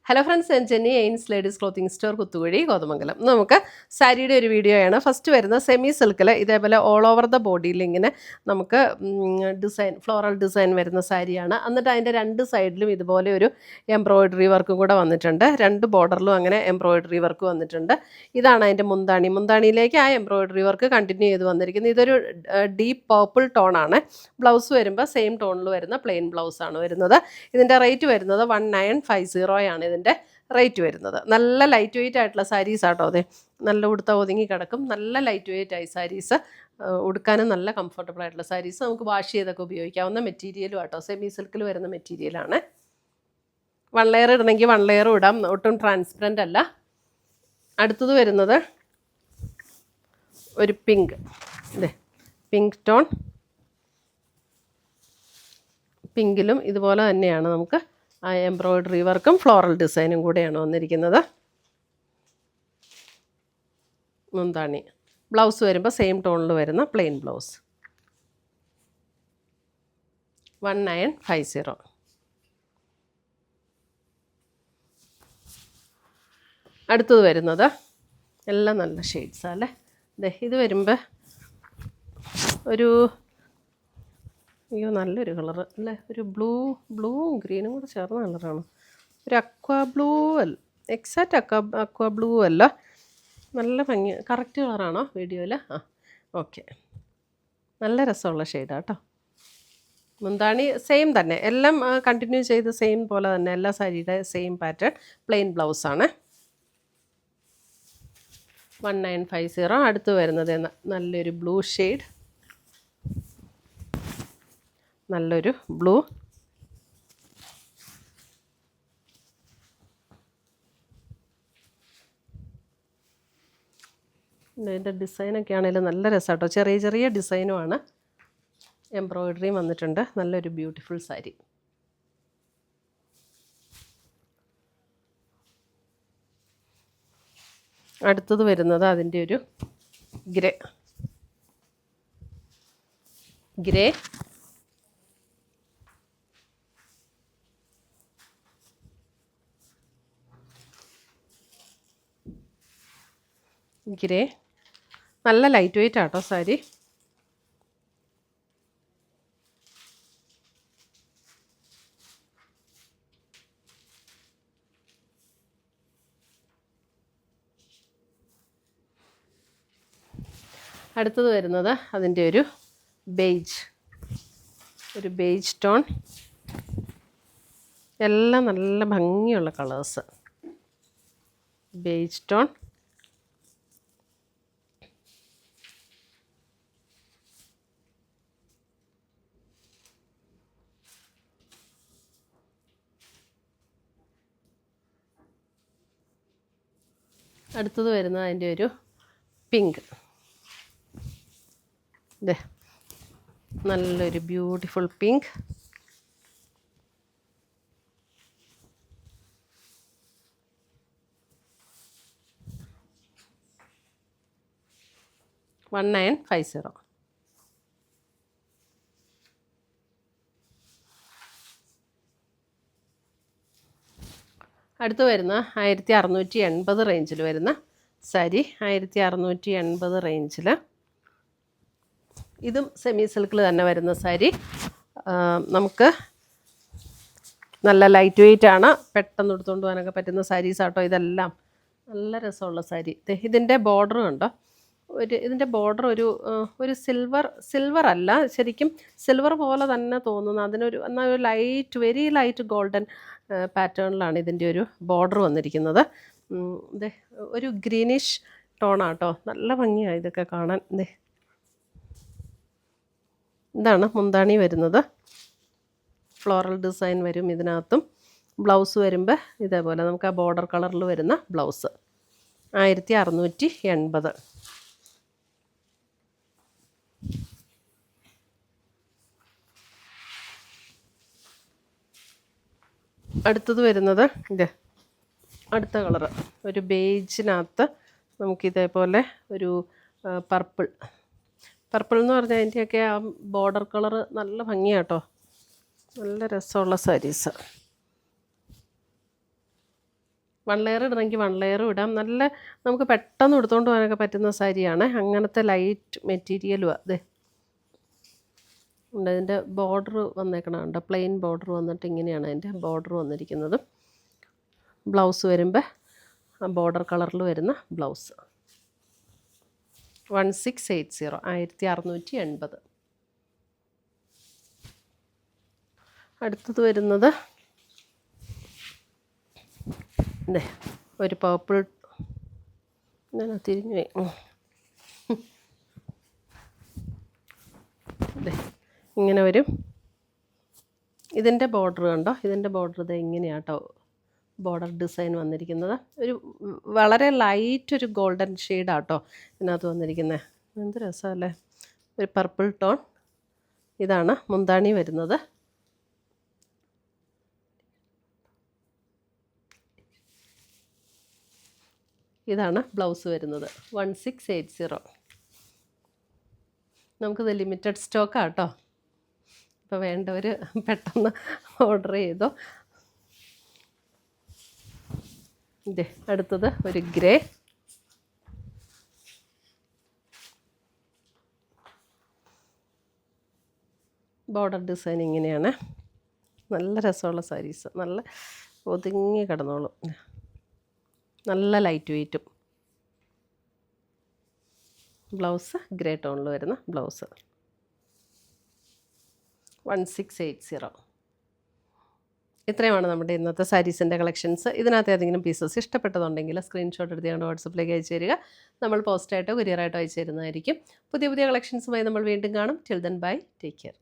Hello friends, ഞാൻ Jenny, എയിൻസ് ladies clothing store, Kuthukuzhi, Kothamangalam. നമുക്ക് സാരിയുടെ ഒരു വീഡിയോ ആണ്. ഫസ്റ്റ് വരുന്ന സെമി സിൽക്കിൽ ഇതേപോലെ ഓൾ ഓവർ ദ ബോഡിയിൽ ഇങ്ങനെ നമുക്ക് ഡിസൈൻ, ഫ്ലോറൽ ഡിസൈൻ വരുന്ന സാരിയാണ്. എന്നിട്ട് അതിൻ്റെ രണ്ട് സൈഡിലും ഇതുപോലെ ഒരു എംബ്രോയിഡറി വർക്കും കൂടെ വന്നിട്ടുണ്ട്. രണ്ട് ബോർഡറിലും അങ്ങനെ എംബ്രോയിഡറി വർക്ക് വന്നിട്ടുണ്ട്. ഇതാണ് അതിൻ്റെ മുന്താണി. മുന്താണിയിലേക്ക് ആ എംബ്രോയിഡറി വർക്ക് കണ്ടിന്യൂ ചെയ്ത് വന്നിരിക്കുന്നത്. ഇതൊരു ഡീപ്പ് പർപ്പിൾ ടോണാണ്. ബ്ലൗസ് വരുമ്പോൾ സെയിം ടോണിൽ വരുന്ന പ്ലെയിൻ ബ്ലൗസാണ് വരുന്നത്. ഇതിൻ്റെ റേറ്റ് വരുന്നത് 1950 ആണ്. ഇതിൻ്റെ റേറ്റ് വരുന്നത്. നല്ല ലൈറ്റ് വെയിറ്റ് ആയിട്ടുള്ള സാരീസ് ആട്ടോ. അതെ, നല്ല ഉടുത്ത ഒതുങ്ങി കിടക്കും. നല്ല ലൈറ്റ് വെയിറ്റ് ആയി സാരീസ്, ഉടുക്കാനും നല്ല കംഫർട്ടബിൾ ആയിട്ടുള്ള സാരീസ്. നമുക്ക് വാഷ് ചെയ്തൊക്കെ ഉപയോഗിക്കാവുന്ന മെറ്റീരിയലും ആട്ടോ. സെമി സിൽക്കിൽ വരുന്ന മെറ്റീരിയലാണ്. 1 ലെയർ ഇടണമെങ്കിൽ 1 ലെയർ ഇടാം. ഒട്ടും ട്രാൻസ്പെറൻ്റ് അല്ല. അടുത്തത് വരുന്നത് ഒരു പിങ്ക്, അതെ, പിങ്ക് ടോൺ. പിങ്കിലും ഇതുപോലെ തന്നെയാണ് നമുക്ക് ആ എംബ്രോയിഡറി വർക്കും ഫ്ലോറൽ ഡിസൈനും കൂടെയാണ് വന്നിരിക്കുന്നത്. മുന്താണി. ബ്ലൗസ് വരുമ്പോൾ സെയിം ടോണിൽ വരുന്ന പ്ലെയിൻ ബ്ലൗസ്. 1950. അടുത്തത് വരുന്നത് എല്ലാം നല്ല ഷെയ്ഡ്സാണ് അല്ലേ. അതെ, ഇത് വരുമ്പോൾ ഒരു നല്ലൊരു കളറ് അല്ലേ, ഒരു ബ്ലൂവും ഗ്രീനും കൂടെ ചേർന്ന കളറാണ്. ഒരു അക്വാ ബ്ലൂ അല്ല, എക്സാക്റ്റ് അക്വാ ബ്ലൂ അല്ല, നല്ല ഭംഗി. കറക്റ്റ് കളറാണോ വീഡിയോയിൽ? ആ, ഓക്കെ. നല്ല രസമുള്ള ഷെയ്ഡാണ് കേട്ടോ. മുന്താണി സെയിം തന്നെ, എല്ലാം കണ്ടിന്യൂ ചെയ്ത് സെയിം പോലെ തന്നെ എല്ലാ സാരിയുടെ സെയിം പാറ്റേൺ. പ്ലെയിൻ ബ്ലൗസാണ്. 1950. അടുത്ത് വരുന്നത് നല്ലൊരു ബ്ലൂ ഷെയ്ഡ്, നല്ലൊരു ബ്ലൂ. ഇതിൻ്റെ ഡിസൈനൊക്കെ ആണെങ്കിലും നല്ല രസമാട്ടോ. ചെറിയ ചെറിയ ഡിസൈനുമാണ്. എംബ്രോയിഡറിയും വന്നിട്ടുണ്ട്. നല്ലൊരു ബ്യൂട്ടിഫുൾ സാരി. അടുത്തത് വരുന്നത് അതിൻ്റെ ഒരു ഗ്രേ. നല്ല ലൈറ്റ് വെയിറ്റ് ആട്ടോ സാരി. അടുത്തത് വരുന്നത് അതിൻ്റെ ഒരു ബേജ് ടോൺ. എല്ലാം നല്ല ഭംഗിയുള്ള കളേഴ്സ്. Beige tone. അടുത്തത് വരുന്നത് അതിൻ്റെ ഒരു പിങ്ക്. ഇതേ, നല്ലൊരു ബ്യൂട്ടിഫുൾ പിങ്ക്. $1950. അടുത്ത് വരുന്ന 1680 റേഞ്ചിൽ വരുന്ന സാരി. 1680 റേഞ്ചിൽ. ഇതും സെമി സിൽക്കിൽ തന്നെ വരുന്ന സാരി. നമുക്ക് നല്ല ലൈറ്റ് വെയിറ്റ് ആണ്. പെട്ടെന്ന് എടുത്തുകൊണ്ട് പോകാനൊക്കെ പറ്റുന്ന സാരീസ് ആട്ടോ ഇതെല്ലാം. നല്ല രസമുള്ള സാരി. ഇതിൻ്റെ ബോർഡർ കണ്ടോ. ഇതിൻ്റെ ബോർഡർ ഒരു സിൽവർ അല്ല, ശരിക്കും സിൽവർ പോലെ തന്നെ തോന്നുന്നു. എന്നാൽ ഒരു വെരി ലൈറ്റ് ഗോൾഡൻ പാറ്റേണിലാണ് ഇതിൻ്റെ ഒരു ബോർഡർ വന്നിരിക്കുന്നത്. ഒരു ഗ്രീനിഷ് ടോണാട്ടോ. നല്ല ഭംഗിയാണ് ഇതൊക്കെ കാണാൻ. ഇതാണ് മുന്താണി വരുന്നത്. ഫ്ലോറൽ ഡിസൈൻ വരും ഇതിനകത്തും. ബ്ലൗസ് വരുമ്പോൾ ഇതേപോലെ നമുക്ക് ആ ബോർഡർ കളറിൽ വരുന്ന ബ്ലൗസ്. 1680. അടുത്തത് വരുന്നത് അടുത്ത കളറ് ഒരു ബേജിനകത്ത് നമുക്കിതേപോലെ ഒരു പർപ്പിൾ എന്ന് പറഞ്ഞാൽ അതിൻ്റെയൊക്കെ ആ ബോർഡർ കളറ് നല്ല ഭംഗിയാട്ടോ. നല്ല രസമുള്ള സാരീസ്. 1 ലെയർ ഇടണമെങ്കിൽ 1 ലെയറും ഇടാം. നല്ല നമുക്ക് പെട്ടെന്ന് എടുത്തുകൊണ്ട് പോകാനൊക്കെ പറ്റുന്ന സാരിയാണ്. അങ്ങനത്തെ ലൈറ്റ് മെറ്റീരിയലും അതെ ഉണ്ട്. ഇതിൻ്റെ ബോർഡർ വന്നേക്കണുണ്ട്, പ്ലെയിൻ ബോർഡർ വന്നിട്ട് ഇങ്ങനെയാണ് അതിൻ്റെ ബോർഡർ വന്നിരിക്കുന്നത്. ബ്ലൗസ് വരുമ്പോൾ ബോർഡർ കളറിൽ വരുന്ന ബ്ലൗസ് 1680 1680. അടുത്തത് വരുന്നത് ഇതേ ഒരു പർപ്പിൾ, ഞാൻ തിരിഞ്ഞു പോയി. ഇതേ ഇങ്ങനെ വരും. ഇതിൻ്റെ ബോർഡർ കണ്ടോ, ഇതിൻ്റെ ബോർഡർ ഇത് ഇങ്ങനെയാട്ടോ ബോർഡർ ഡിസൈൻ വന്നിരിക്കുന്നത്. ഒരു വളരെ ലൈറ്റ് ഒരു ഗോൾഡൻ ഷെയ്ഡാട്ടോ ഇതിനകത്ത് വന്നിരിക്കുന്നത്. എന്ത് രസമല്ലേ, ഒരു പർപ്പിൾ ടോൺ. ഇതാണ് മുന്താണി വരുന്നത്. ഇതാണ് ബ്ലൗസ് വരുന്നത് 1680. നമുക്കിത് ലിമിറ്റഡ് സ്റ്റോക്കാണ് കേട്ടോ. ഇപ്പോൾ വേണ്ടവർ പെട്ടെന്ന് ഓർഡർ ചെയ്തോ. ഇതേ അടുത്തത് ഒരു ഗ്രേ, ബോർഡർ ഡിസൈൻ ഇങ്ങനെയാണ്. നല്ല രസമുള്ള സാരീസ്, നല്ല ഒതുങ്ങി കിടന്നോളും, നല്ല ലൈറ്റ് വെയ്റ്റും. ബ്ലൗസ് ഗ്രേ ടോണിൽ വരുന്ന ബ്ലൗസ് 1680. ഇത്രയുമാണ് നമ്മുടെ ഇന്നത്തെ സാരീസിൻ്റെ കളക്ഷൻസ്. ഇതിനകത്ത് ഏതെങ്കിലും പീസസ് ഇഷ്ടപ്പെട്ടതുണ്ടെങ്കിൽ സ്ക്രീൻഷോട്ട് എടുത്ത് ഞങ്ങളുടെ വാട്സപ്പിലേക്ക് അയച്ചു തരിക. നമ്മൾ പോസ്റ്റായിട്ടോ കൊറിയറായിട്ടോ അയച്ചു തരുന്നതായിരിക്കും. പുതിയ പുതിയ കളക്ഷൻസുമായി നമ്മൾ വീണ്ടും കാണും. Till then bye, take care.